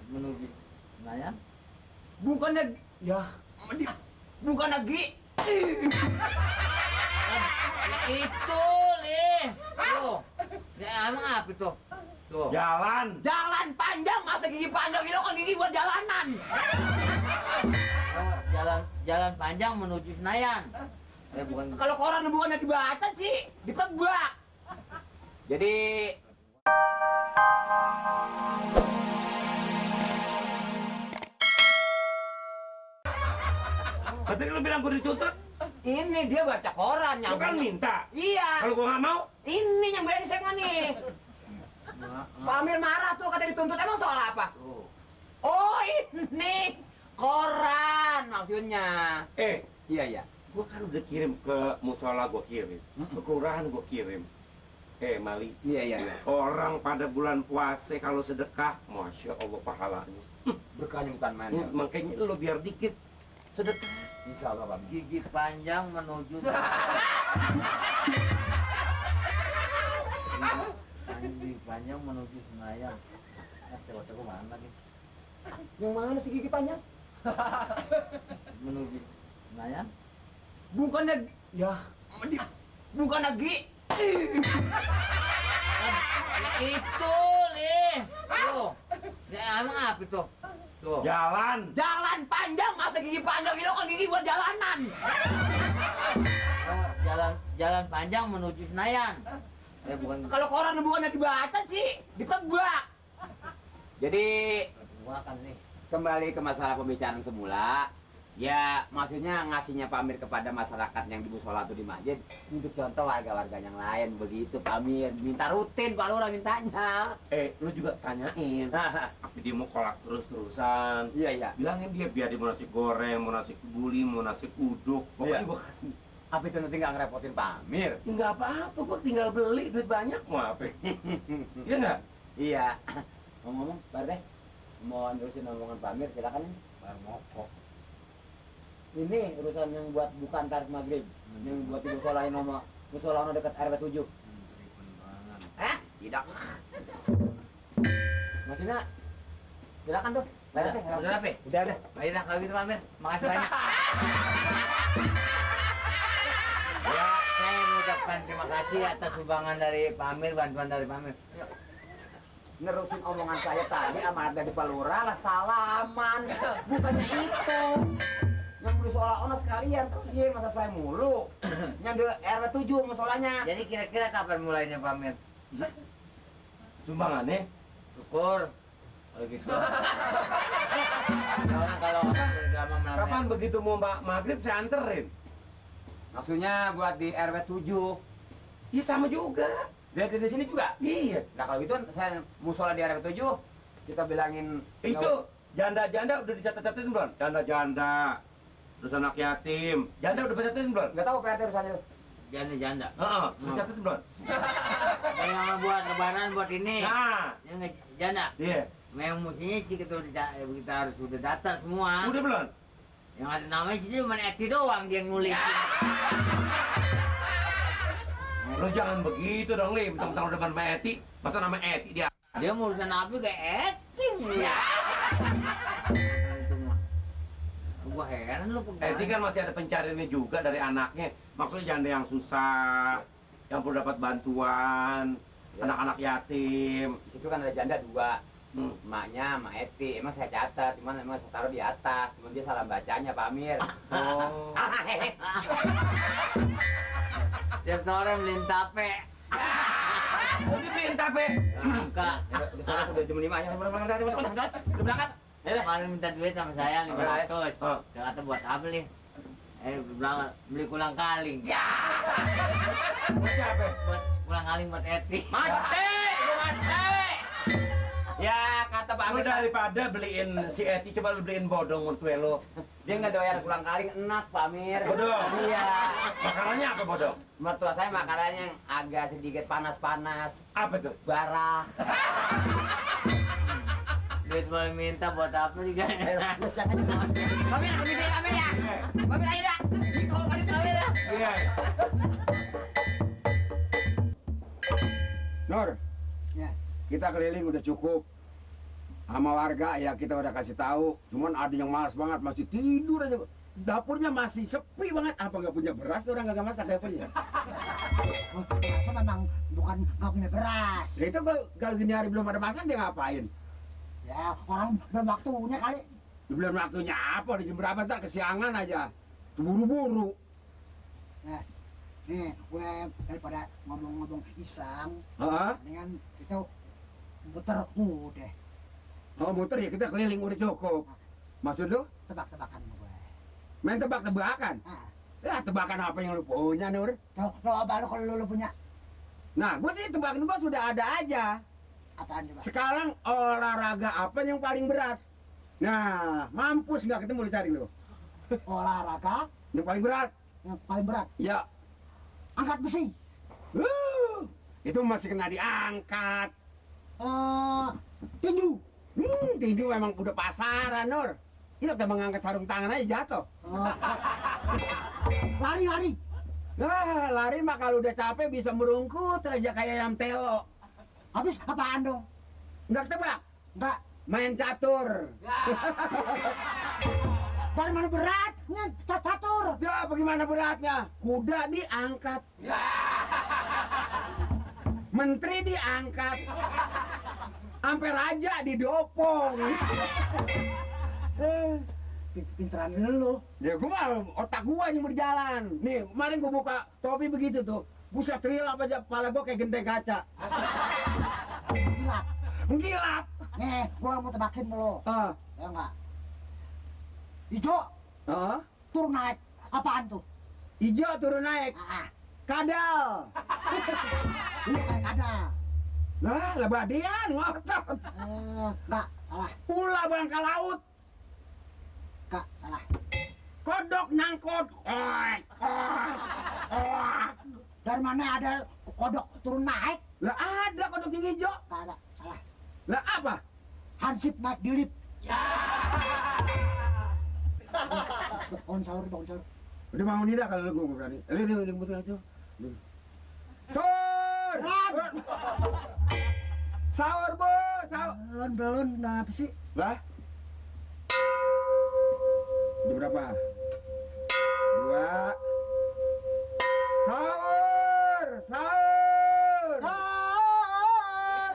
Menuju Senayan. Bukannya ya, bukan lagi. Itu, Lih. Tuh. Ya, emang apa itu? Tuh. Jalan. Jalan panjang, masa gigi panjang gitu kan gigi buat jalanan. Oh, jalan panjang menuju Senayan. Bukan. Kalau koran bukannya dibaca sih, ditebak. Jadi Tadi lu bilang gue dituntut. ini dia baca koran Lu kan minta. Iya. Kalau gue nggak mau, Ini yang brengsek mah nih. Pak Amir marah tuh kata dituntut, emang soal apa? Tuh. Oh ini koran maksudnya. iya ya. Gue kan udah kirim ke musola, gue kirim. Ke kelurahan gue kirim. Mali. Iya. Orang pada bulan puasa kalau sedekah, masya Allah pahalanya. Berkahnya bukan main. Makanya lu biar dikit sedekah. Insya Allah Pak. Gigi panjang menuju gigi panjang menuju Senayan. Coba mana lagi? Yang mana sih gigi panjang? Menuju Senayan. Bukannya ya, bukan lagi. Itu, Lih. Tuh. Ya, emang apa itu? Tuh. Jalan. Jalan panjang, masa gigi panjang gitu kan gigi buat jalanan. Oh, jalan panjang menuju Senayan. Bukan. Kalau koran bukannya dibaca sih, ditebak. Jadi Makan nih. kembali ke masalah pembicaraan semula. Ya, maksudnya ngasihnya Pak Amir kepada masyarakat yang di musola atau di masjid untuk contoh warga-warga yang lain begitu Pak Amir. Minta rutin Pak Lurah mintanya. Lu juga tanyain. Tapi dia mau kolak terus-terusan. Iya. Bilangin dia biar dia mau nasi goreng, mau nasi kebuli, mau nasi uduk. Pokoknya Iya. gue kasih. Apa itu nanti nggak ngerepotin Pak Amir? Enggak apa-apa, gue tinggal beli duit banyak mau apa? Iya nggak? Iya. Ngomong-ngomong, Bar deh. Mau nerusin omongan Pak Amir, silakan nih. Bar mokok. Ini urusan yang buat bukan tarif maghrib, yang buat di musola musola dekat RW 7. Tidak. Maksudnya, silakan tuh. Udah, apa? Udah. Baiklah kalau gitu Pak Amir. Makasih banyak. Ya, saya mengucapkan terima kasih atas sumbangan dari Pak Amir, bantuan dari Pak Amir. Nerusin omongan saya tadi, amanat dari Pak Lurah lah salaman. Bukannya itu. Yang beli soal sekalian terus ya, masa saya mulu. Yang di RW 7 musolanya. Jadi kira-kira kapan mulainya Pak Amir? Sumbangannya? Syukur. Kalau gitu. Soalnya kalau agama melamar. Kapan begitu mau maghrib saya anterin? Maksudnya buat di RW 7. Iya sama juga. Dari sini juga? Iya. Nah kalau gitu saya musola di RW 7, kita bilangin Itu janda-janda udah dicatat-catatin belum? Janda-janda. Terus anak yatim. Janda udah dicatatin belum? nggak tahu PRT urusannya. Janda. Heeh, dicatatin belum? Yang buat lebaran buat ini. Nah, Yang janda. iya. Memang mestinya sih kita harus sudah data semua. Udah belum? Yang ada namanya sih cuma Eti doang dia ngulik. Lo jangan begitu dong, Lim. Mentang-mentang udah sama Eti, masa nama Eti dia? Dia mau urusan apa kayak Eti ya. Itu mah. Gua heran lu Eti kan masih ada pencariannya juga dari anaknya. Maksudnya janda yang susah, yang perlu dapat bantuan, anak-anak yatim. Di situ kan ada janda 2. Emaknya, Mak Eti. Emang saya catat, cuman emang saya taruh di atas. Cuman dia salah bacanya Pak Amir. Oh. Tiap sore beliin tape. Udah beliin tape. Enggak. Udah sore udah jam 5 ya. Udah berangkat. Kemarin minta duit sama saya 500. Oh. Dia kata buat apa nih? Bilang beli kulang kaling. Ya. Siapa? Buat kulang kaling buat Eti. Mati! Ya kata Pak Lu Amir daripada beliin si Eti, coba lu beliin bodong mertua lo. dia nggak doyan pulang kaling enak Pak Amir. Bodong? Iya. Makanannya apa bodong? Mertua saya makanannya yang agak sedikit panas-panas. Apa tuh? Bara. Duit boleh minta buat apa sih kan? Pak Amir, permisi Pak Amir ya. Pak Amir ayo dah. Ini kalau kali Pak Amir ya. Iya. Nur, Ya. kita keliling udah cukup. Sama warga ya kita udah kasih tahu, cuman ada yang malas banget masih tidur aja. Dapurnya masih sepi banget. Apa nggak punya beras tuh orang nggak masak dapurnya? Masa memang bukan nggak punya beras. Ya itu kalau gini hari belum ada masak dia ngapain? Ya orang belum waktunya kali. Belum waktunya apa? Di jam berapa ntar kesiangan aja. Buru-buru. Nah, nih gue daripada ngomong-ngomong iseng, Heeh. dengan kita muter udah Oh muter ya kita keliling udah cukup. Maksud lu? tebak-tebakan sama gue. Main tebak-tebakan? Nah, Ya tebakan apa yang lu punya nih udah? coba lu kalau lu punya Nah gue sih tebakan gue sudah ada aja. apaan coba? Sekarang olahraga apa yang paling berat? Nah mampus nggak ketemu dicari lu. Olahraga Yang paling berat? yang paling berat, Ya. angkat besi. Itu masih kena diangkat. Tinju. Tinju memang udah pasaran, Nur. Kita udah mengangkat sarung tangan aja jatuh. Lari-lari. Nah, lari mah kalau udah capek bisa merungkut aja kayak ayam telo. Habis apaan dong? Nggak tebak, Enggak. main catur. Dari mana beratnya catur? Ya, bagaimana beratnya? Kuda diangkat. Menteri diangkat. Sampai raja didopong. Pinteran lu. Ya gua mah otak gua yang berjalan. Nih, kemarin gua buka topi begitu tuh. Buset trilap aja kepala gua kayak genteng kaca. Gila. Menggilap. Nih, gua mau tebakin lu. Ah, Ya enggak? Ijo ah. turun naik. Apaan tuh? Ijo turun naik. Kadal. Iya kayak ada. Lah, lebadian ngotot. Enggak, salah. Ulah bangka laut. Enggak, salah. Kodok nangkot. Dari mana ada kodok turun naik? Lah ada kodok yang hijau. Enggak ada, salah. Lah apa? Hansip naik di lift. Bangun sahur, bangun sahur. Udah bangun tidak kalau lu gua berani. Lu betul itu. Sahur! Sahur, Bu! Sahur! Belum, kenapa sih? Lah? Jam berapa? 2. Sahur! Sahur! Sahur!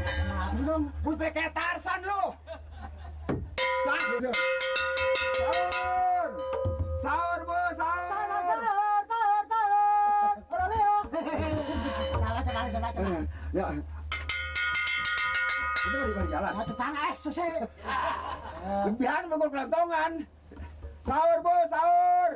Kenapa dong? Buset kayak Tarsan lu! Sahur! Sahur, Bu! Sahur! Coba. Ya. Itu balik jalan. Mau tetangga es tuh sih. Biasa pukul kelantongan. Sahur, Bu! Sahur!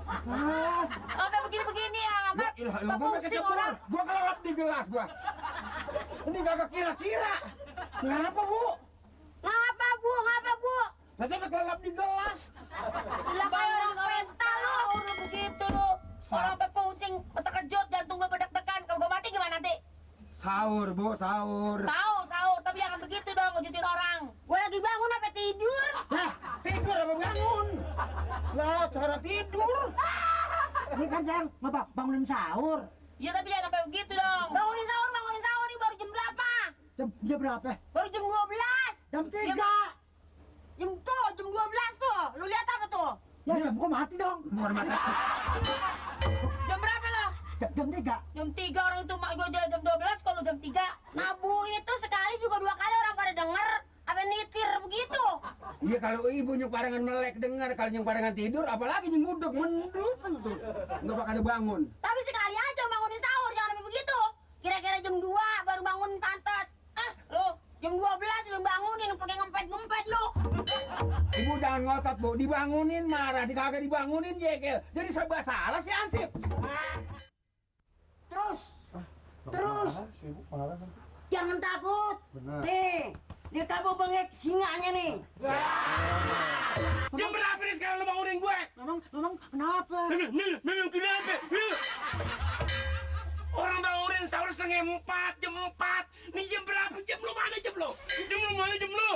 Sampai begini-begini ya, Mat. Pusing orang. Gua kelelep di gelas gua. Ini kagak kira-kira. Kenapa, Bu? Ngapa, Bu? Ngapa, Bu? Saya sampai kelelep di gelas. Lah kayak orang pesta lo. Udah begitu lo. Orang sampai pusing, mata kejut, jantung gue bedak-dekan. Kalau gue mati gimana nanti? Sahur, Bu, sahur. Tahu, sahur. Tapi jangan begitu dong, ngejutin orang. Gue lagi bangun sampai tidur. Tidur apa bangun? Lah, cara tidur. Ini kan saya bangunin sahur. Iya, tapi jangan sampai begitu dong. Bangunin sahur. Ini baru jam berapa? Jam berapa? Baru jam 12. Jam 3. Jam 12 tuh. Lu lihat apa tuh? Ya jam gua mati dong. Keluar mata. Jam berapa lo? Jam 3. Jam 3 orang itu mak gue jam 12, kalau jam 3. Nah, Bu itu sekali juga 2 kali orang pada denger. Apa nitir begitu? Iya kalau ibu nyumparangan melek dengar, kalau nyumparangan tidur, apalagi nyenguduk mendut tuh. Nggak bakal bangun. Tapi sekali aja bangunin sahur, jangan sampai begitu. Kira-kira jam 2 baru bangun pantas. Lo jam 12 lu bangunin pakai ngempet-ngempet lo. Ibu jangan ngotot, Bu. Dibangunin marah, kagak dibangunin jekel. Jadi serba salah si Ansip. terus. Terus. Sibuk marah kan. Jangan takut. Benar. Nih, dia kabur bengek singanya nih. Jam berapa nih sekarang lo bangunin gue? Memang kenapa? Memang kenapa? Orang bangunin sahur setengah 4, jam 4. Nih jam berapa? Jam lo mana jam lo? Jam lo mana jam lo?